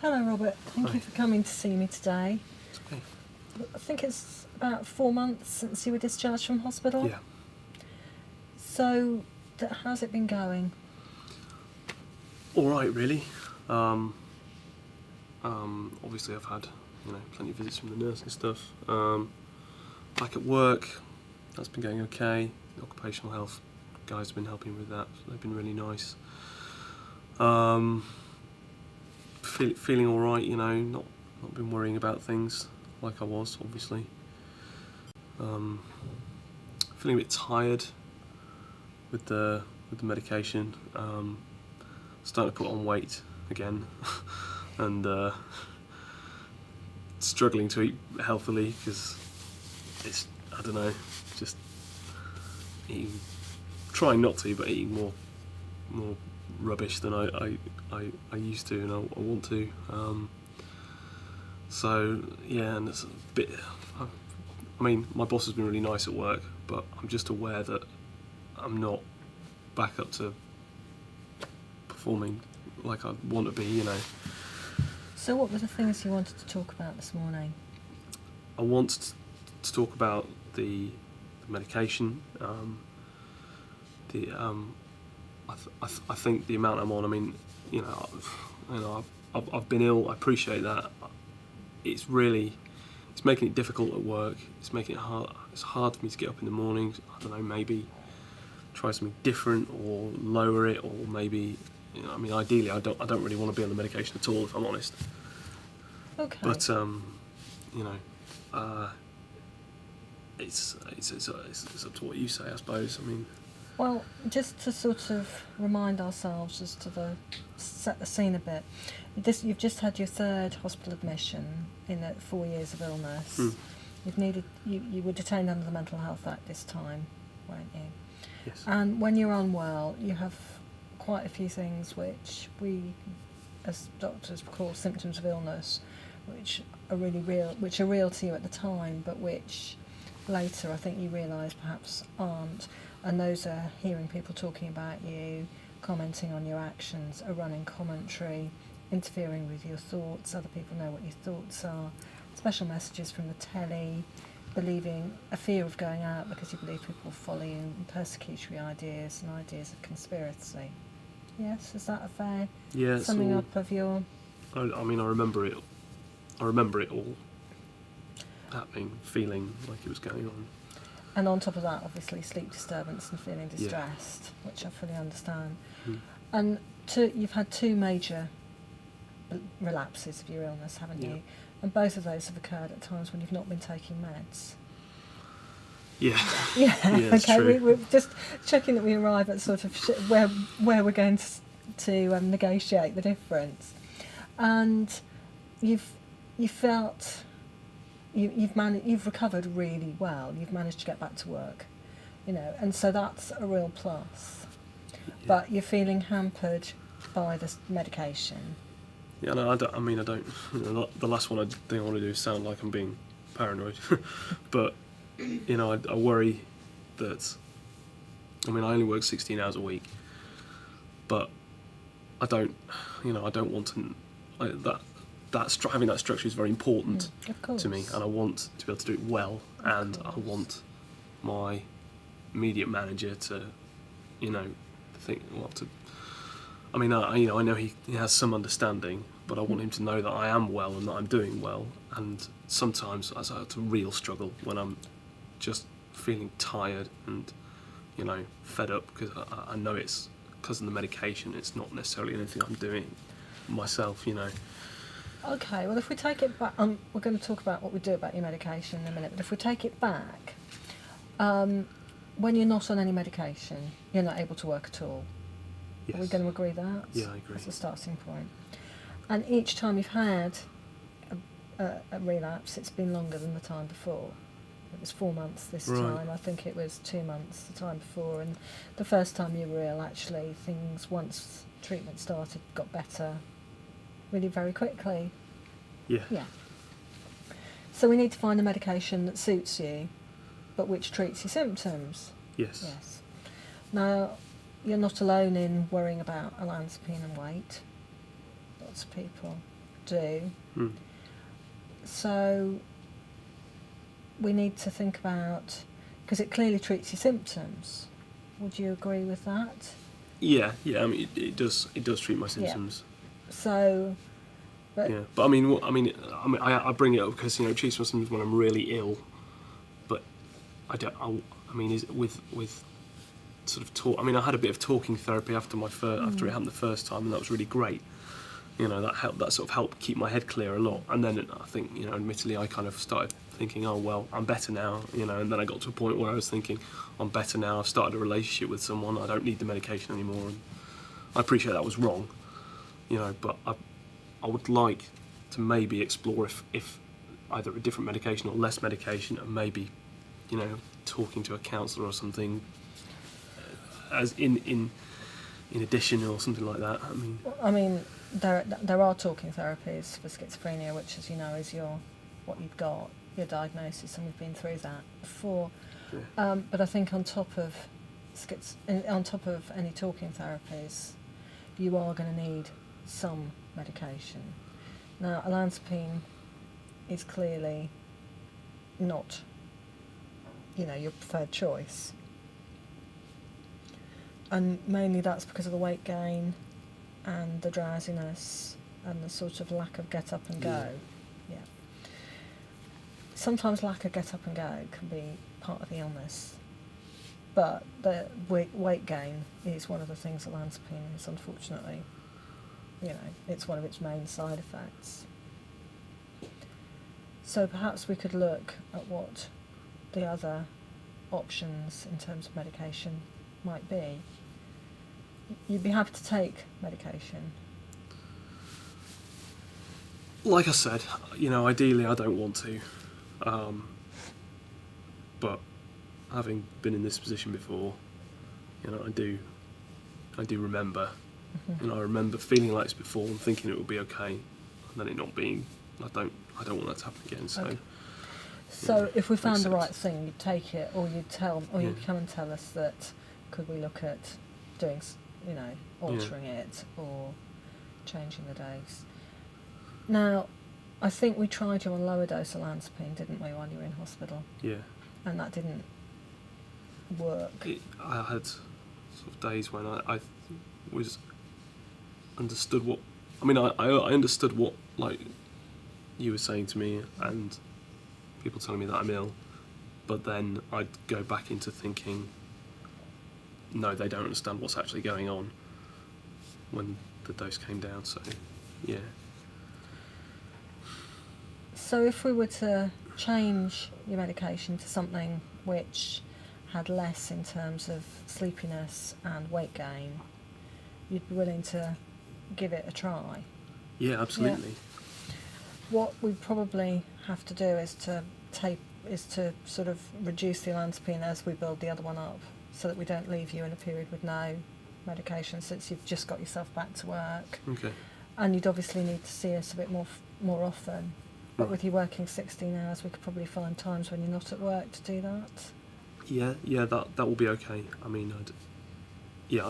Hello, Robert. Thank Hi. you for coming to see me today. Okay. I think it's about 4 months since you were discharged from hospital. Yeah. So, how's it been going? All right, really. Obviously, I've had plenty of visits from the nurse and stuff. Back at work, that's been going okay. The occupational health guys have been helping with that. So they've been really nice. Feeling all right, not been worrying about things like I was, obviously. Feeling a bit tired with the medication. Starting to put on weight again, and struggling to eat healthily because it's, I don't know, just eating, trying not to, but eating more rubbish than I used to and I want to. So yeah, and it's a bit. I mean, my boss has been really nice at work, but I'm just aware that I'm not back up to performing like I want to be, So, what were the things you wanted to talk about this morning? I want to talk about the medication. I think the amount I'm on. I mean, I've been ill. I appreciate that. It's making it difficult at work. It's making it hard. It's hard for me to get up in the mornings. I don't know. Maybe try something different or lower it, or maybe. I mean, ideally, I don't really want to be on the medication at all, if I'm honest. Okay. But it's up to what you say, I suppose. I mean. Well, just to sort of remind ourselves as to set the scene a bit. You've just had your 3rd hospital admission in 4 years of illness. You were detained under the Mental Health Act this time, weren't you? Yes. And when you're unwell, you have quite a few things which we, as doctors, call symptoms of illness, which are really real, which are real to you at the time, but which later I think you realise perhaps aren't. And those are hearing people talking about you, commenting on your actions, a running commentary, interfering with your thoughts, other people know what your thoughts are, special messages from the telly, believing a fear of going out because you believe people will follow you, and persecutory ideas and ideas of conspiracy. Yes, is that a fair summing up of your... I mean, I remember it all happening, feeling like it was going on. And on top of that, obviously, sleep disturbance and feeling distressed, which I fully understand. And you've had 2 major relapses of your illness, haven't you? And both of those have occurred at times when you've not been taking meds. Yeah. Yeah. Okay. True. We're just checking that we arrive at sort of where we're going to negotiate the difference. And you've recovered really well. You've managed to get back to work, and so that's a real plus. Yeah. But you're feeling hampered by the medication. Yeah, no, I don't. The last one I think I want to do is sound like I'm being paranoid, but I worry that. I mean, I only work 16 hours a week, but I don't want to. Having that structure is very important to me, and I want to be able to do it well, and I want my immediate manager to, think to. I mean, I know he has some understanding, but I want him to know that I am well and that I'm doing well. And sometimes it's a real struggle when I'm just feeling tired and, fed up, because I know it's because of the medication. It's not necessarily anything I'm doing myself, Okay, well, if we take it back, we're going to talk about what we do about your medication in a minute, but if we take it back, when you're not on any medication, you're not able to work at all. Yes. Are we going to agree that? Yeah, I agree. That's the starting point. And each time you've had a relapse, it's been longer than the time before. It was 4 months this time. I think it was 2 months the time before. And the first time you were ill, actually, things, once treatment started, got better really very quickly. Yeah. Yeah. So we need to find a medication that suits you, but which treats your symptoms. Yes. Yes. Now, you're not alone in worrying about olanzapine and weight. Lots of people do. Mm. So we need to think about, because it clearly treats your symptoms. Would you agree with that? Yeah. I mean, it does treat my symptoms. So, but Yeah, but I bring it up because it treats my symptoms when I'm really ill. But I don't. I mean, is with sort of talk. I mean, I had a bit of talking therapy after after it happened the first time, and that was really great. That helped. That sort of helped keep my head clear a lot. And then I think, admittedly, I kind of started thinking, oh well, I'm better now. And then I got to a point where I was thinking, I'm better now. I've started a relationship with someone. I don't need the medication anymore. And I appreciate that was wrong. But I would like to maybe explore if either a different medication or less medication, and maybe, talking to a counsellor or something, as in addition or something like that. I mean, there are talking therapies for schizophrenia, which, as you know, is what you've got, your diagnosis, and we've been through that before. Yeah. But I think on top of any talking therapies, you are going to need some medication. Now, olanzapine is clearly not, your preferred choice. And mainly that's because of the weight gain and the drowsiness and the sort of lack of get up and go. Yeah. Sometimes lack of get up and go can be part of the illness. But the weight gain is one of the things that olanzapine is, unfortunately. It's one of its main side effects. So perhaps we could look at what the other options in terms of medication might be. You'd be happy to take medication? Like I said, ideally I don't want to. But having been in this position before, I do remember. Mm-hmm. I remember feeling like this before and thinking it would be okay, and then it not being. I don't want that to happen again. So, okay. So if we found the sense. right thing, you'd take it, or you'd you'd come and tell us that could we look at doing, altering it or changing the dose. Now, I think we tried you on lower dose olanzapine, didn't we, while you were in hospital? Yeah. And that didn't work. I had sort of days when I was understood what. I understood what you were saying to me and people telling me that I'm ill, but then I'd go back into thinking, no, they don't understand what's actually going on when the dose came down. So, yeah. So if we were to change your medication to something which had less in terms of sleepiness and weight gain, you'd be willing to give it a try? Yeah, absolutely. Yeah. What we probably have to do is to sort of reduce the olanzapine as we build the other one up, so that we don't leave you in a period with no medication, since you've just got yourself back to work. Okay. And you'd obviously need to see us a bit more often. But with you working 16 hours, we could probably find times when you're not at work to do that. Yeah, that will be okay. I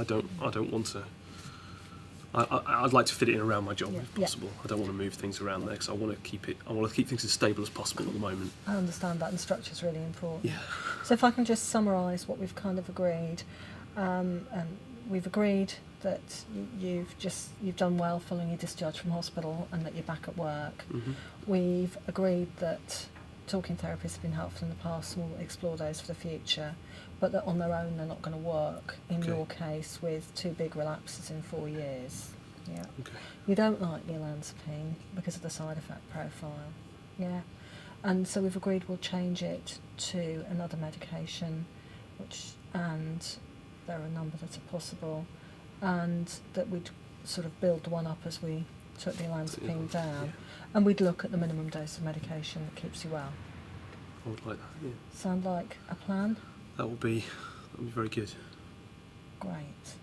don't want to. I'd like to fit it in around my job if possible. I don't want to move things around there because I want to keep things as stable as possible at the moment. I understand that, and structure's really important. Yeah. So if I can just summarise what we've kind of agreed, and we've agreed that you've done well following your discharge from hospital and that you're back at work. Mm-hmm. We've agreed that talking therapies have been helpful in the past and we'll explore those for the future, but that on their own they're not going to work in your case with 2 big relapses in 4 years. Yeah. Okay. You don't like the olanzapine because of the side effect profile. Yeah. And so we've agreed we'll change it to another medication, and there are a number that are possible, and that we'd sort of build the one up as we took the olanzapine down, and we'd look at the minimum dose of medication that keeps you well. I would like that, yeah. Sound like a plan? That would be very good. Great.